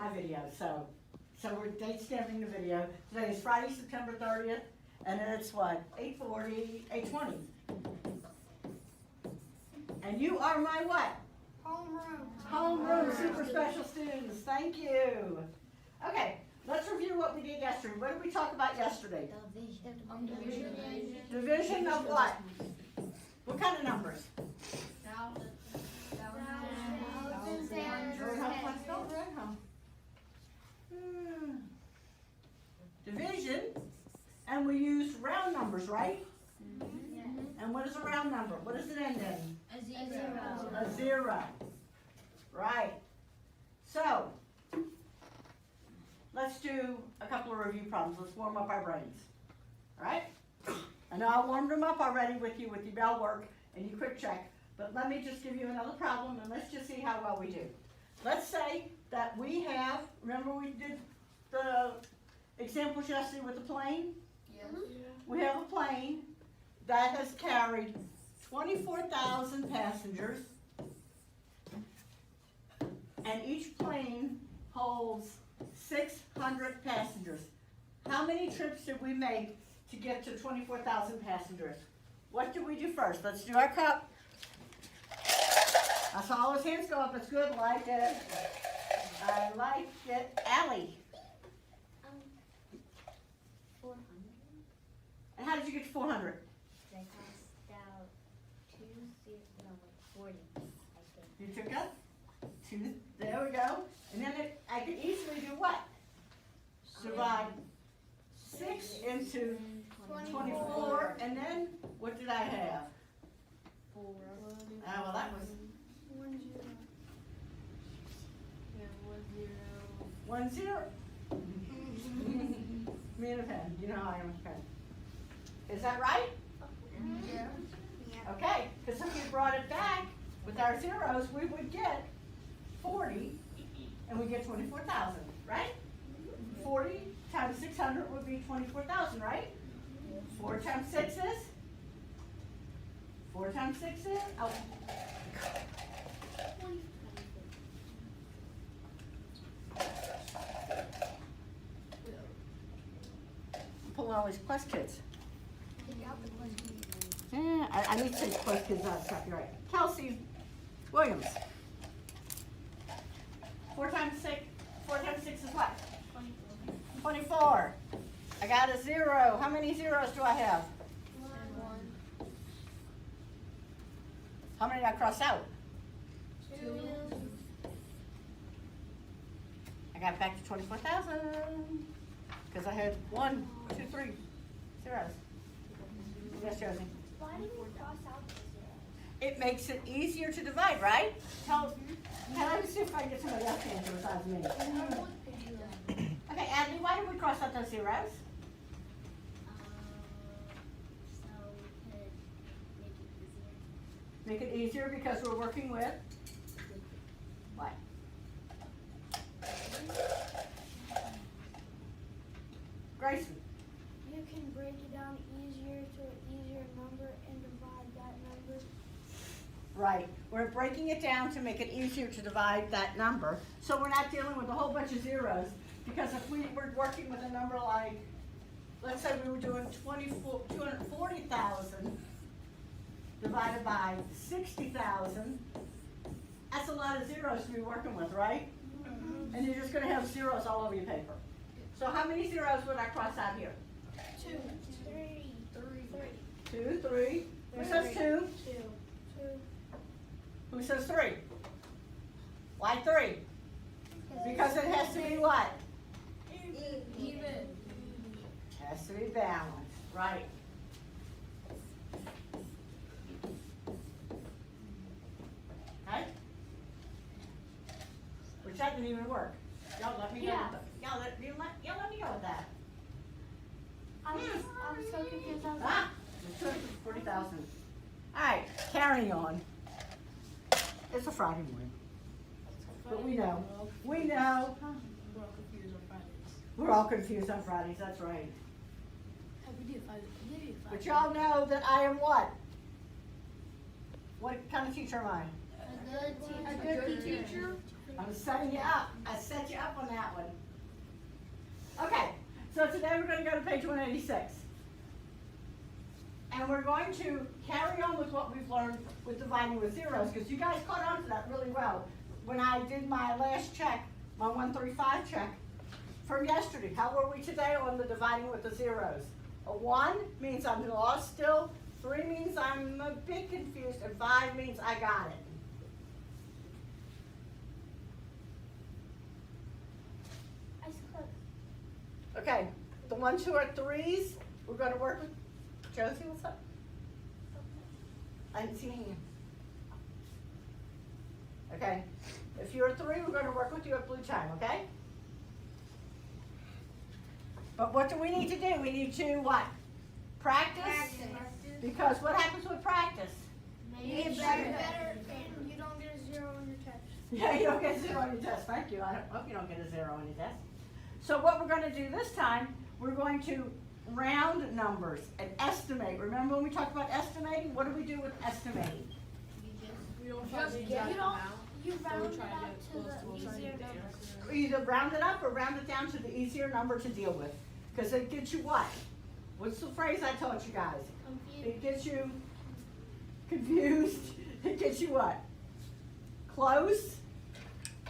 my video, so we're date stamping the video. Today is Friday, September 30th, and it's what, 8:40, 8:20. And you are my what? Homeroom super special students, thank you. Okay, let's review what we did yesterday. What did we talk about yesterday? Division of what? What kind of numbers? Division, and we used round numbers, right? And what is a round number? What does it end in? A zero. Right. So, let's do a couple of review problems. Let's warm up our brains. All right? I know I warmed them up already with your bell work and your quick check, but let me just give you another problem and let's just see how well we do. Let's say that we have, remember we did the examples yesterday with the plane? Yes. We have a plane that has carried 24,000 passengers, and each plane holds 600 passengers. How many trips did we make to get to 24,000 passengers? What do we do first? Let's do our cup. I saw all his hands go up. It's good. Like it. I like it. Allie. 400. And how did you get to 400? They passed out 40, I think. You took up 2. There we go. And then I could easily do what? Divide 6 into 24. And then what did I have? 4. Ah, well, that was 1 0. Yeah, 1 1 0. 0. Me and a pen. You know how I am with a pen. Is that right? Yeah. Okay, because if we brought it back with our zeros, we would get 40, and we get 24,000, right? 40 times 600 would be 24,000, right? 4 times 6 is? 4 times 6 is? Oh. I'm pulling all these Quest kids. Yeah, I need to take Quest kids out of copyright. Kelsey Williams. 4 times 6 is what? 24. I got a 0. How many zeros do I have? 1. How many did I cross out? 2. I got back to 24,000 because I had 1, 2, 3 zeros. Yes, Josie. Why did we cross out the 0? It makes it easier to divide, right? Can I see if I can get somebody else to answer besides me? Okay, Adley, why did we cross out those zeros? So we could Make make it easier. it easier because we're working with what? Grayson. You can break it down easier to an easier number and divide that number. Right. We're breaking it down to make it easier to divide that number. So we're not dealing with a whole bunch of zeros. Because if we were working with a number like, let's say we were doing 240,000 divided by 60,000, that's a lot of zeros to be working with, right? Mm-hmm. And you're just going to have zeros all over your paper. So how many zeros would I cross out here? 2, 3, 2, 3. Who says 2? 2. Who says 3? Why 3? Because it has to be what? Even. Has to be balanced, right? Okay? Which that didn't even work. Y'all let me go. Yeah. Y'all let me go with that. I was so confused. I was like, Ah, 240,000. All right, carrying on. It's a Friday morning, but we know. We know. We're all confused on Fridays. We're all confused on Fridays. That's right. We did Friday. But y'all know that I am what? What kind of teacher am I? a good teacher. I'm setting you up. I set you up on that one. Okay, so today we're going to go to page 186. And we're going to carry on with what we've learned with dividing with zeros, because you guys caught on to that really well when I did my last check, my 135 check from yesterday. How were we today on the dividing with the zeros? A 1 means I'm lost still, 3 means I'm a bit confused, and 5 means I got it. Ice cook. Okay, the ones who are 3s, we're going to work with Josie. What's up? I didn't see a hand. Okay, if you're a 3, we're going to work with you at blue time, okay? But what do we need to do? We need to what? Practice? Because what happens with practice? You get better and you don't get a 0 on your test. Yeah, you don't get a 0 on your test. Thank you. I hope you don't get a 0 on your test. So what we're going to do this time, we're going to round numbers and estimate. Remember when we talked about estimating? What do we do with estimating? We don't try to exact You don't. amount. You So round we're it trying to out get to close to what the we're trying to easier get to. number. Either round it up or round it down to the easier number to deal with. Because it gets you what? What's the phrase I taught you guys? Confused. It gets you confused. It gets you what? Close?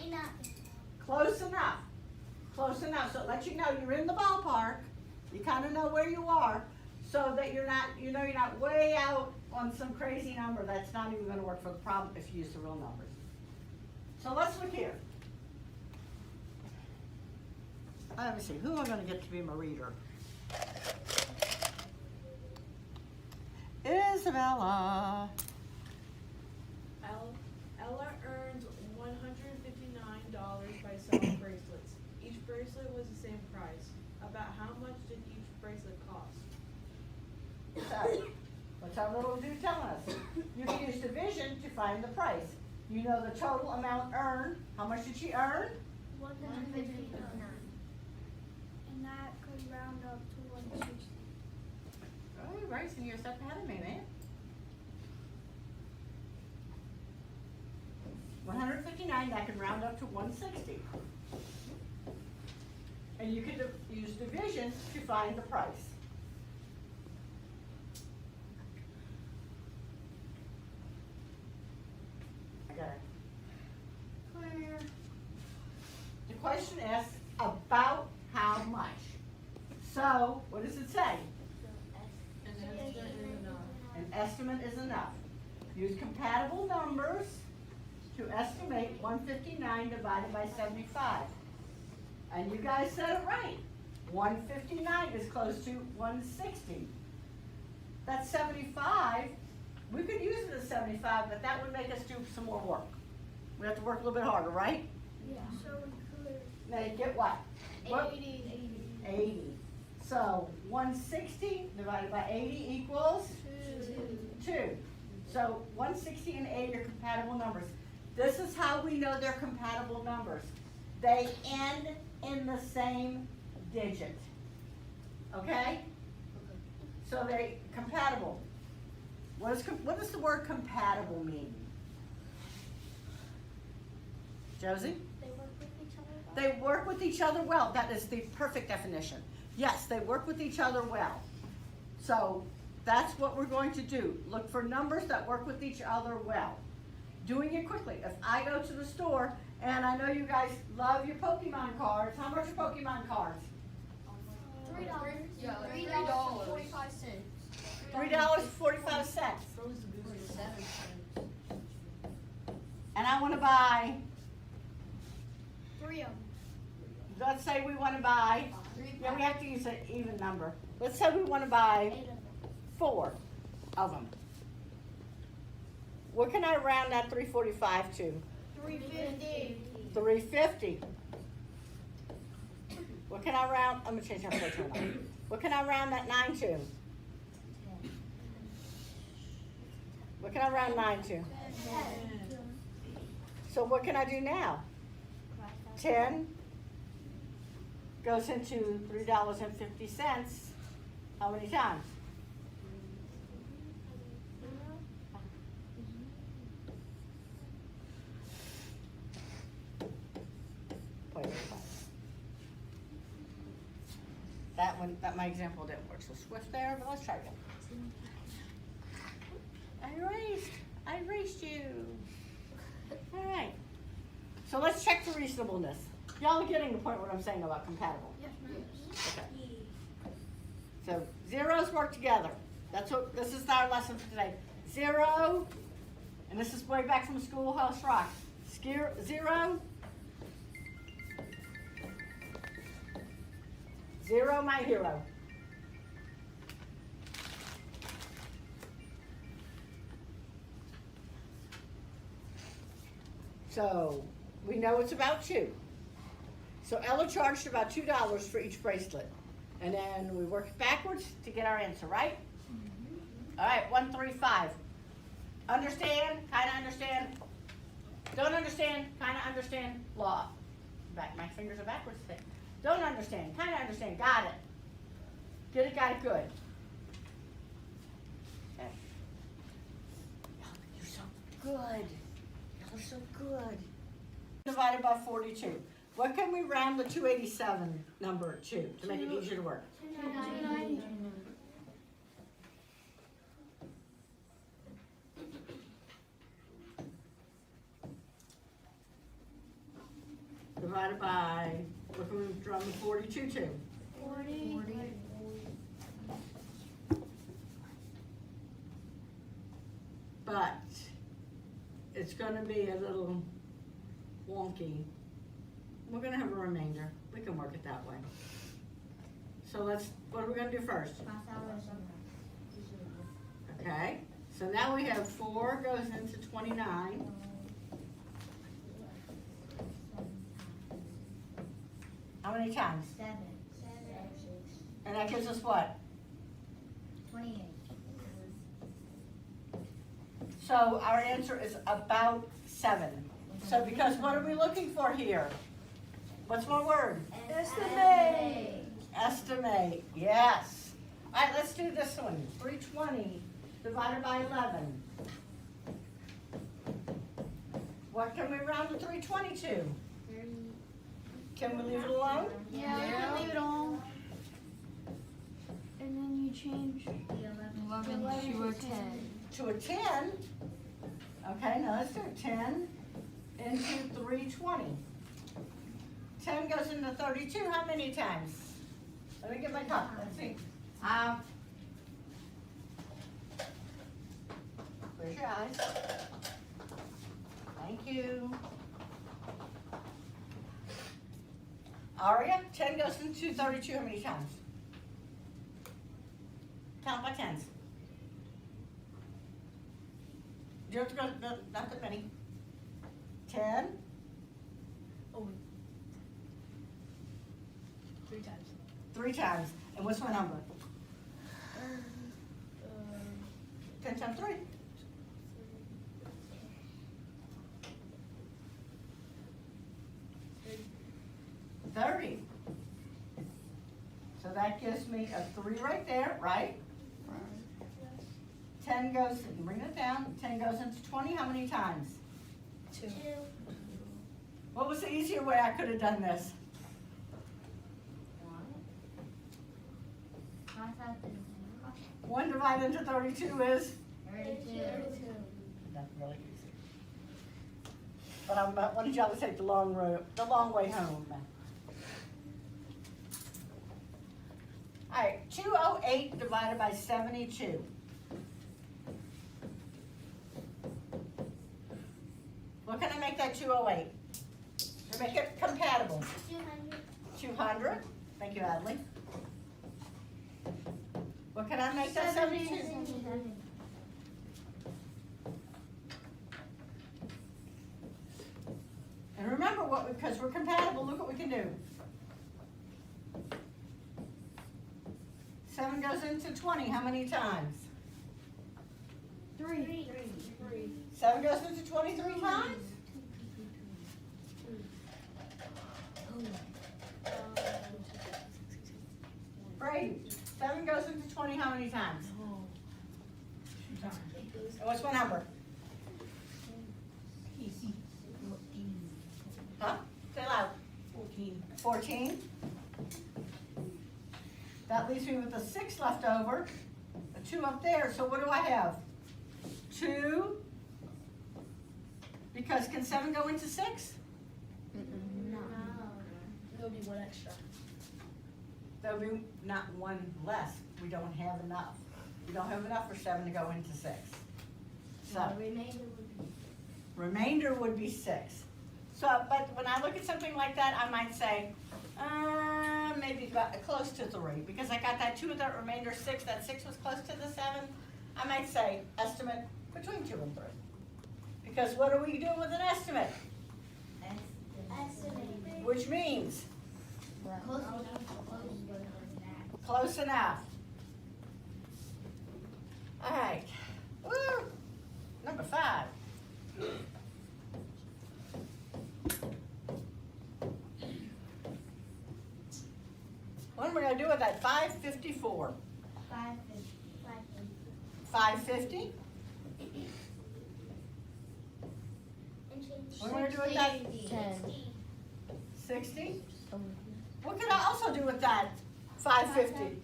Enough. Close enough. Close enough. So it lets you know you're in the ballpark. You kind of know where you are, so that you're not, you know, you're not way out on some crazy number that's not even going to work for the problem if you use the real numbers. So let's look here. Let me see. Who am I going to get to be my reader? Isabella. Ella earns $159 by selling bracelets. Each bracelet was the same price. About how much did each bracelet cost? So, what's our little dude telling us? You can use division to find the price. You know the total amount earned. How much did she earn? 159. And that could round up to 160. Oh, you're racing yourself ahead of me, man. 159, that can round up to 160. And you can use division to find the price. I got it. Clear. The question asks about how much. So, what does it say? An estimate is enough. Use compatible numbers to estimate 159 divided by 75. And you guys said it right. 159 is close to 160. That's 75. We could use it as 75, but that would make us do some more work. We have to work a little bit harder, right? Yeah. So we could. Now you get what? What? 80. 80. So 160 divided by 80 equals 2. So 160 and 80 are compatible numbers. This is how we know they're compatible numbers. They end in the same digit. Okay? So they're compatible. What does the word compatible mean? Josie? They work with each other. They work with each other well. That is the perfect definition. Yes, they work with each other well. So that's what we're going to do. Look for numbers that work with each other well. Doing it quickly. If I go to the store, and I know you guys love your Pokemon cards. How much are Pokemon cards? $3. Yeah, like $3.45. $3.45. Those are 7 cents. And I want to buy, 3 of them. let's say we want to buy, yeah, we have to use an even number. Let's say we want to buy 4 of them. What can I round that 345 to? 350. 350. What can I round? I'm gonna change my photo now. What can I round that 9 to? What can I round 9 to? So what can I do now? 10 goes into $3.50. How many times? that one, my example didn't work so swift there, but let's try again. I erased you. All right. So let's check for reasonableness. Y'all are getting the point what I'm saying about compatible. Yes, ma'am. Okay. So zeros work together. That's what, this is our lesson for today. 0, and this is way back from Schoolhouse Rock. 0, 0, my hero. So we know it's about 2. So Ella charged about $2 for each bracelet. And then we work backwards to get our answer, right? All right, 1, 3, 5. Understand, kind of understand, don't understand, kind of understand, law. Back, my fingers are backwards today. Don't understand, kind of understand, got it. Get it, got it, good. Okay. You're so good. You're so good. Divided by 42. What can we round the 287 number to make it easier to work? 290. Divided by, what can we round the 42 to? 40. But it's going to be a little wonky. We're going to have a remainder. We can work it that way. So what are we going to do first? Okay, so now we have 4 goes into 29. How many times? 7. And that gives us what? 28. So our answer is about 7. So because what are we looking for here? What's my word? Estimate. Estimate, yes. All right, let's do this one. 320 divided by 11. What can we round to 320 to? Can we leave it alone? Yeah, we can leave it on. And then you change 11 to a 10. To a 10. Okay, now let's do 10 into 320. 10 goes into 32 how many times? Let me get my cup, let's see. Where's your eyes? Thank you. Aria, 10 goes into 32 how many times? Count by 10s. You have to go, no, not that many. 10. Oh. 3 times. 3 times. And what's my number? 10 times 3. 30. So that gives me a 3 right there, right? 10 goes, bring it down, 10 goes into 20 how many times? 2. What was the easier way I could have done this? 1 divided into 32 is? 32. That's really easy. But I wanted y'all to take the long way home. All right, 208 divided by 72. What can I make that 208? To make it compatible. 200. Thank you, Adley. What can I make that 72? And remember because we're compatible, look what we can do. 7 goes into 20, how many times? 3. 7 goes into 23 times? Brady, 7 goes into 20 how many times? And what's my number? Huh? Say loud. 14. That leaves me with a 6 left over, a 2 up there, so what do I have? 2, because can 7 go into 6? No. There'll be one extra. There'll be not 1 less, we don't have enough. We don't have enough for 7 to go into 6. So, remainder would be 6. So, but when I look at something like that, I might say, maybe about close to 3, because I got that 2 of that remainder 6, that 6 was close to the 7. I might say estimate between 2 and 3. Because what are we doing with an estimate? Estimate. Which means Close close enough. All right. Woo. Number 5. What am I going to do with that 554? 550? What am I going to do with that? 60? What can I also do with that 550?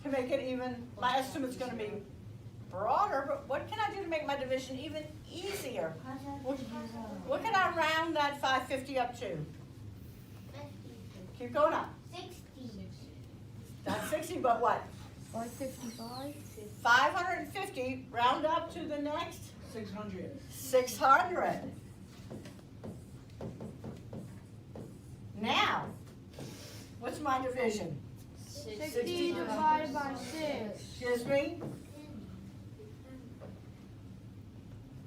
To make it even, my estimate's going to be broader, but what can I do to make my division even easier? What can I round that 550 up to? Keep going up. 60. That's 60, but what? 555. 550, round up to the next? 600. 600. Now, what's my division? 60 divided by 6. Excuse me?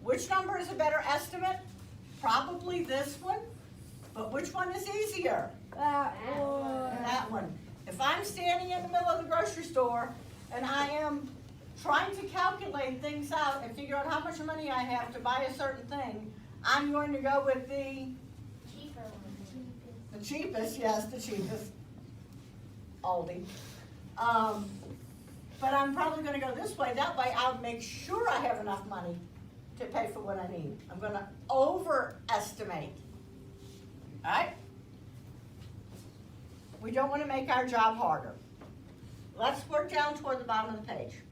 Which number is a better estimate? Probably this one, but which one is easier? That one. That one. If I'm standing in the middle of the grocery store and I am trying to calculate things out and figure out how much money I have to buy a certain thing, I'm going to go with the cheapest, yes, the cheapest, Aldi. But I'm probably going to go this way. That way I'll make sure I have enough money to pay for what I need. I'm going to overestimate. All right? We don't want to make our job harder. Let's work down toward the bottom of the page.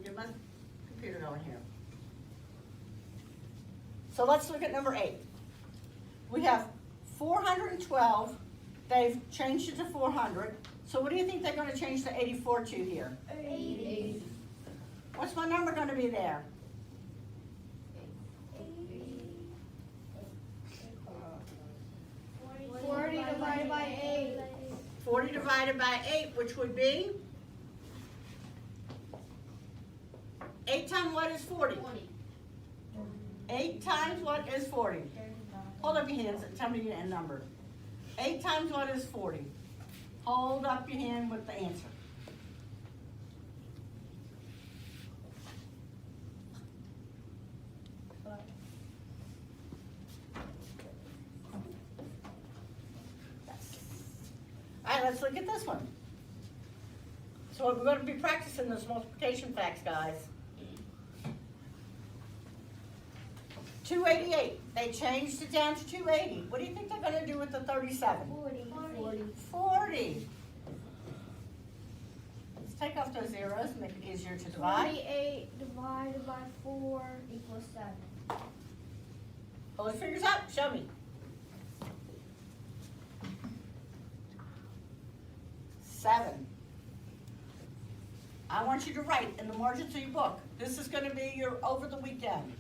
Get my computer going here. So let's look at number 8. We have 412. They've changed it to 400. So what do you think they're going to change the 84 to here? 80. What's my number going to be there? 40 divided by 8. 40 divided by 8, which would be? 8 times what is 40? 8 times what is 40? Hold up your hands and tell me your number. 8 times what is 40? Hold up your hand with the answer. All right, let's look at this one. So we're going to be practicing this multiplication facts, guys. 288. They changed it down to 280. What do you think they're going to do with the 37? 40. Let's take off those zeros and make it easier to divide. 28 divided by 4 equals 7. Hold your fingers up. Show me. 7. I want you to write in the margins of your book. This is going to be your over the weekend.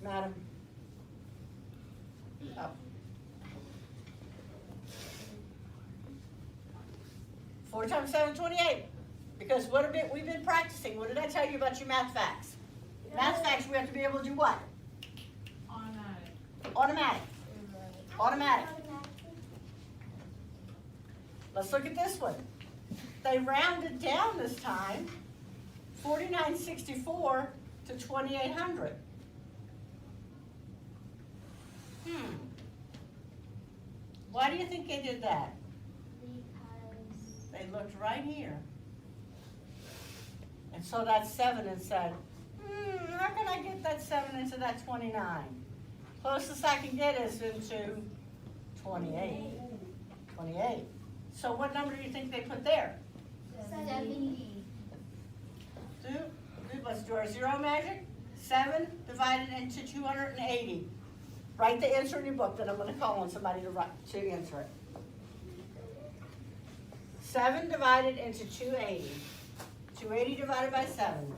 Madam. Up. 4 times 7, 28. Because what we've been practicing. What did I tell you about your math facts? Math facts, we have to be able to do what? Automatic. Automatic. Let's look at this one. They rounded down this time, 4964 to 2800. Why do you think they did that? They looked right here. And so that's 7 and said, how can I get that 7 into that 29? Closest I can get is into 28. 28. So what number do you think they put there? 70. Let's do our zero magic. 7 divided into 280. Write the answer in your book, then I'm going to call on somebody to answer it. 7 divided into 280. 280 divided by 7.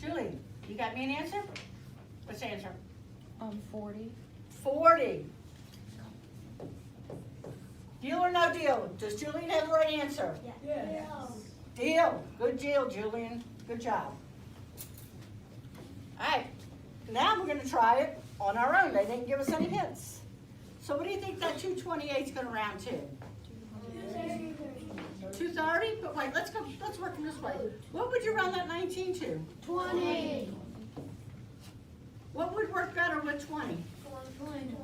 Julie, you got me an answer? What's the answer? 40. 40. Deal or no deal? Does Julian have the right answer? Yes. Deal. Good deal, Julian. Good job. All right. Now we're going to try it on our own. They didn't give us any hints. So what do you think that 228 is going to round to? 230? But wait, let's work in this way. What would you round that 19 to? 20. What would work better with 20? 20.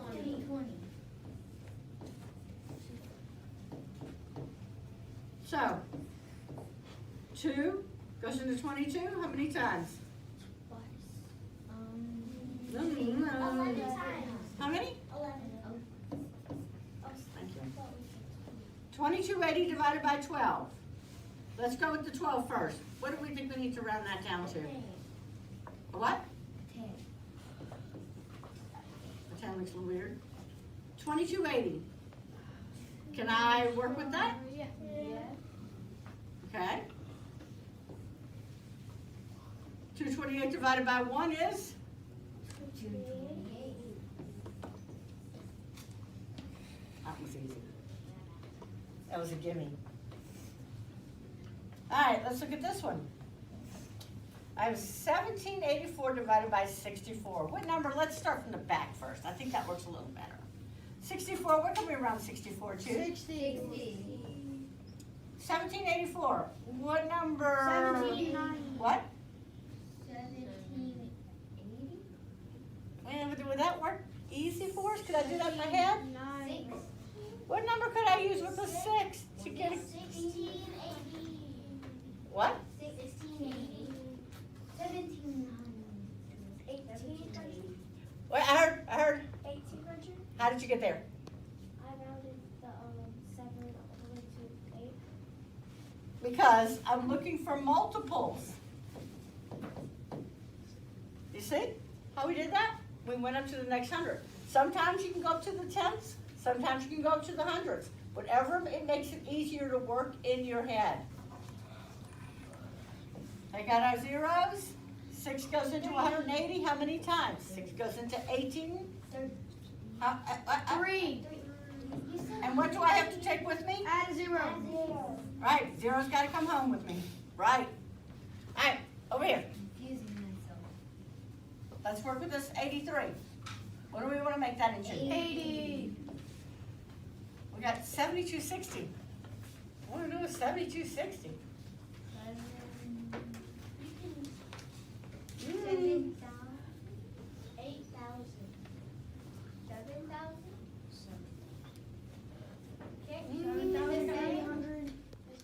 So, 2 goes into 22, how many times? No. 11 times. How many? 11. Thank you. 2280 divided by 12. Let's go with the 12 first. What do we think we need to round that down to? A what? 10. The 10 looks a little weird. 2280. Can I work with that? Yeah. Okay. 228 divided by 1 is? 228. That was easy. That was a gimme. All right, let's look at this one. I have 1784 divided by 64. What number? Let's start from the back first. I think that works a little better. 64, what can we round 64 to? 60. 1784. What number? 1790. What? 1780. Would that work easy for us? Could I do that in my head? 9. What number could I use with a 6 to get a... 1680. What? 1680. 1800. Wait, I heard. 1800. How did you get there? I rounded the 7 all the way to 8. Because I'm looking for multiples. You see how we did that? We went up to the next 100. Sometimes you can go up to the tenths. Sometimes you can go up to the hundreds. Whatever it makes it easier to work in your head. Take out our zeros. 6 goes into 180. How many times? 6 goes into 18. 3. And what do I have to take with me? Add a 0. Right, zero's got to come home with me. Right. All right, over here. Confusing myself. Let's work with this 83. What do we want to make that into? 80. We got 7260. What do we do with 7260? 7,000. 8,000. 7,000. Okay. 7,800.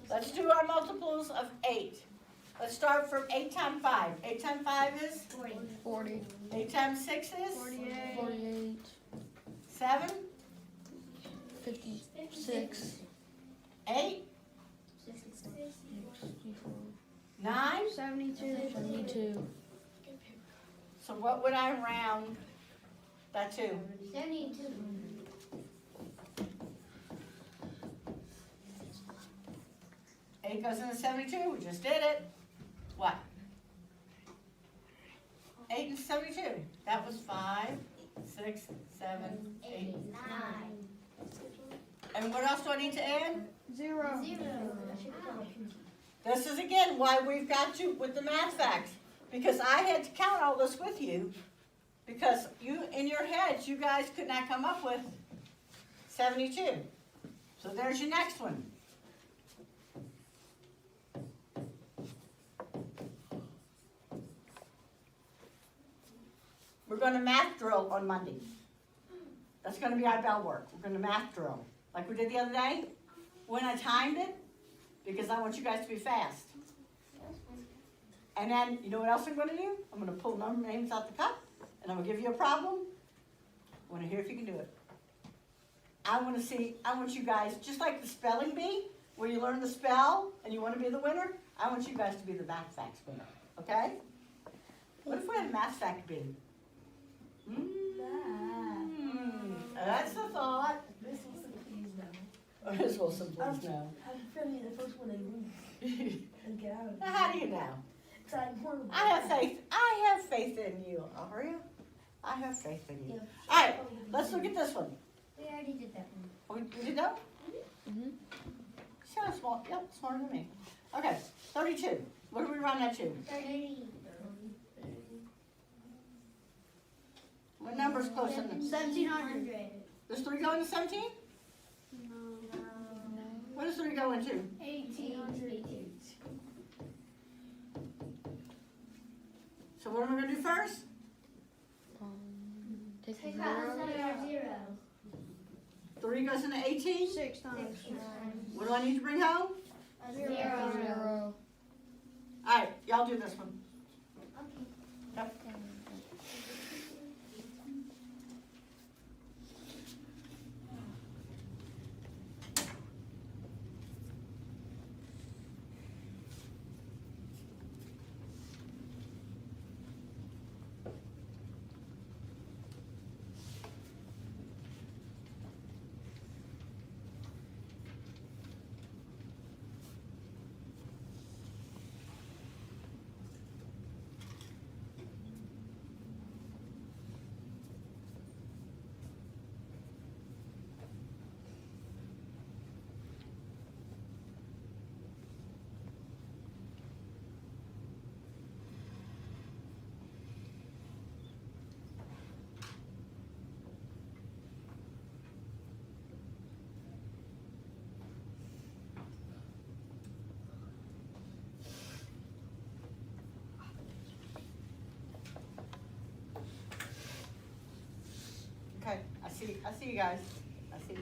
Let's do our multiples of 8. Let's start from 8 times 5. 8 times 5 is? 40. 8 times 6 is? 48. 7? 56. 8? 9? 72. 72. So what would I round that to? 72. 8 goes into 72. We just did it. What? 8 and 72. That was 5, 6, 7, 8. 9. And what else do I need to add? 0. 0. This is again why we've got to, with the math facts, because I had to count all this with you, because you, in your heads, you guys could not come up with 72. So there's your next one. we're gonna math drill on Monday. That's gonna be our bell work. We're gonna math drill, like we did the other day. When I timed it, because I want you guys to be fast. And then, you know what else I'm gonna do? I'm gonna pull number names out the cup, and I'm gonna give you a problem. I wanna hear if you can do it. I want you guys, just like the spelling bee, where you learn the spell, and you wanna be the winner, I want you guys to be the math facts winner, okay? What if we had a math fact bee? That's the thought. Miss Wilson, please no. Miss Wilson, please no. I'm feeling the first one they lose and get out of Now, how do you know? Cause I'm horrible. I have faith in you, Aria. I have faith in you. Yeah. All right, let's look at this one. We already did that one. We did that? See how small, yep, smarter than me. Okay, 32. What do we round that to? 30. What number's close in this? 1700. Does 3 go into 17? What does 3 go into? 1800. So what am I gonna do first? Take out the 0. 3 goes into 18? 6 times. What do I need to bring home? 0. All right, y'all do this one. Yep. Okay, I see you guys. I see.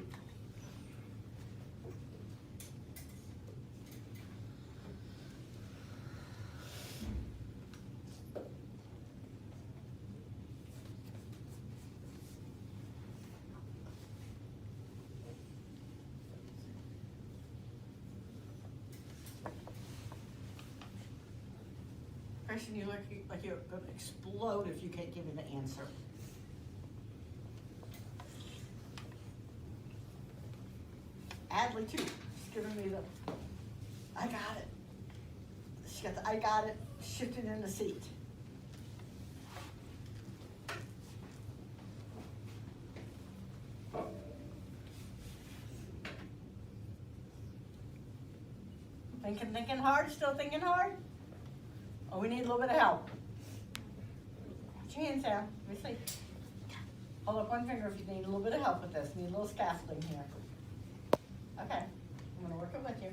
Christian, you look like you're gonna explode if you can't give me the answer. Adley too. She's giving me the, I got it. She got the, I got it, shifting in the seat. Thinking hard, still thinking hard? Oh, we need a little bit of help. Put your hands down, let me see. Hold up one finger if you need a little bit of help with this. Need a little scaffolding here. Okay, I'm gonna work it with you.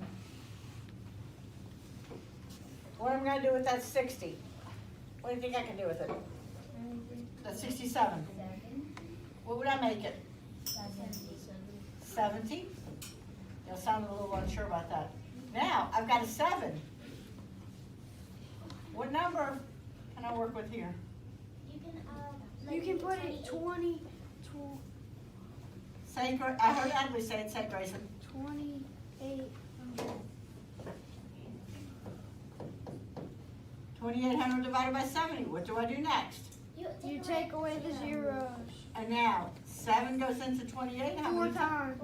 What am I gonna do with that 60? What do you think I can do with it? That's 67. What would I make it? 70? You'll sound a little unsure about that. Now, I've got a 7. What number can I work with here? You can put it 20, Say, I heard Adley say it, say Grayson. 2800. 2,800 divided by 70. What do I do next? You take away the zeros. And now, 7 goes into 28. How 4 many times.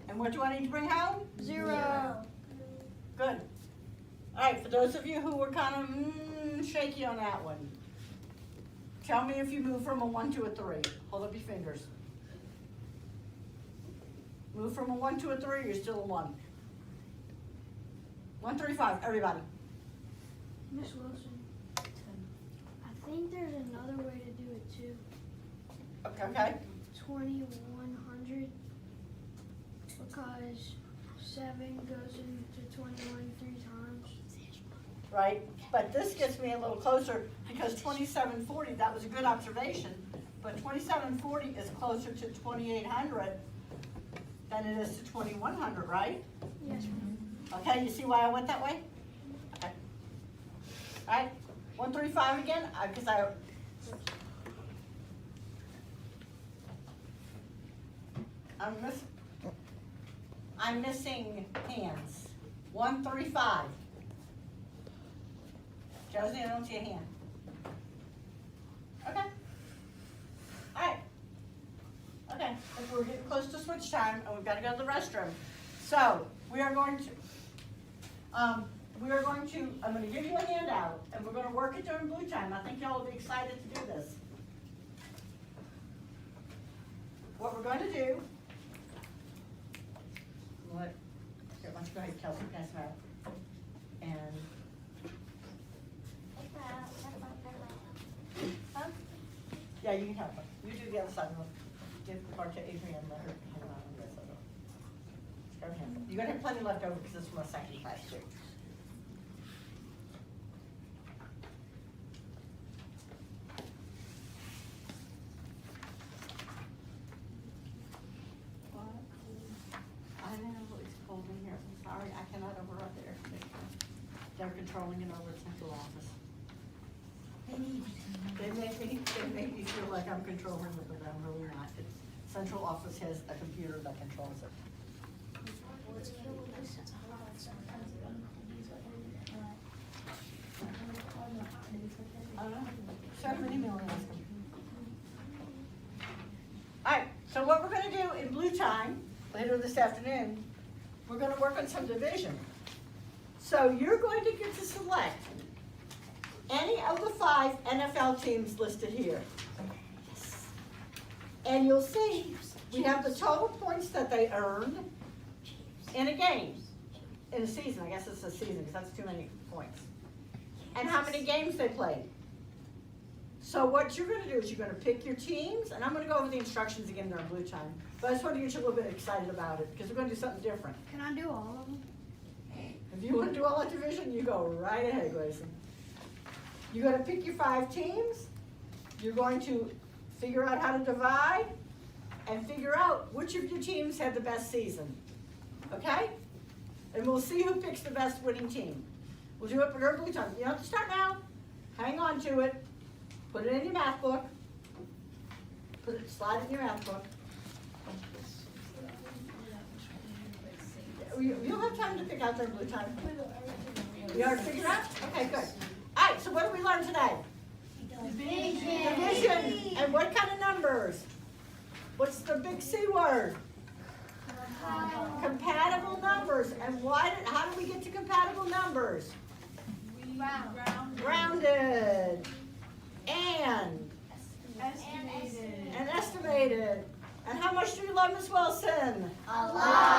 And what do I need to bring home? 0. Good. All right, for those of you who were kind of shaky on that one, tell me if you move from a 1 to a 3. Hold up your fingers. Move from a 1 to a 3, you're still a 1. 1, 3, 5, everybody. Miss Wilson, I think there's another way to do it too. Okay. 2100 because 7 goes into 21 3 times. right? But this gets me a little closer because 2740, that was a good observation, but 2740 is closer to 2800 than it is to 2100, right? Yes. Okay, you see why I went that way? Okay. All right, 135 again, because I'm missing hands. 135. Josie, I don't see a hand. Okay. All right. Okay, if we're getting close to switch time, and we've got to go to the restroom. So, we are going to, I'm going to give you a handout, and we're going to work it during blue time. I think y'all will be excited to do this. What we're going to do, here, why don't you go ahead, Kelsey, pass them out. And, huh? Yeah, you can help her. You do the other side of them. Give the part to Adrienne, let her handle on the rest of it. Go ahead. You're gonna have plenty left over because this is from a second class too. I know, it's cold in here. I'm sorry, I cannot override there. They're controlling it over at central office. They make me feel like I'm controlling it, but I'm really not. Central office has a computer that controls it. I don't know. Send them an email and ask them. All right, so what we're gonna do in blue time, later this afternoon, we're gonna work on some division. So you're going to get to select any of the 5 NFL teams listed here. And you'll see, we have the total points that they earned in a game, in a season. I guess it's a season because that's too many points. And how many games they played. So what you're gonna do is you're gonna pick your teams, and I'm gonna go over the instructions again during blue time. But I just want to get you a little bit excited about it because we're gonna do something different. Can I do all of them? If you want to do all that division, you go right ahead, Grayson. You're going to pick your 5 teams. You're going to figure out how to divide and figure out which of your teams had the best season. Okay? And we'll see who picks the best winning team. We'll do it for blue time. You don't have to start now. Hang on to it. Put it in your math book. Slide it in your math book. You'll have time to pick out during blue time. You already figured out? Okay, good. All right, so what did we learn today? Division. And what kind of numbers? What's the big C word? Compatible numbers. And how did we get to compatible numbers? Rounded. And Estimated. estimated. And how much do you love Miss Wilson? A lot.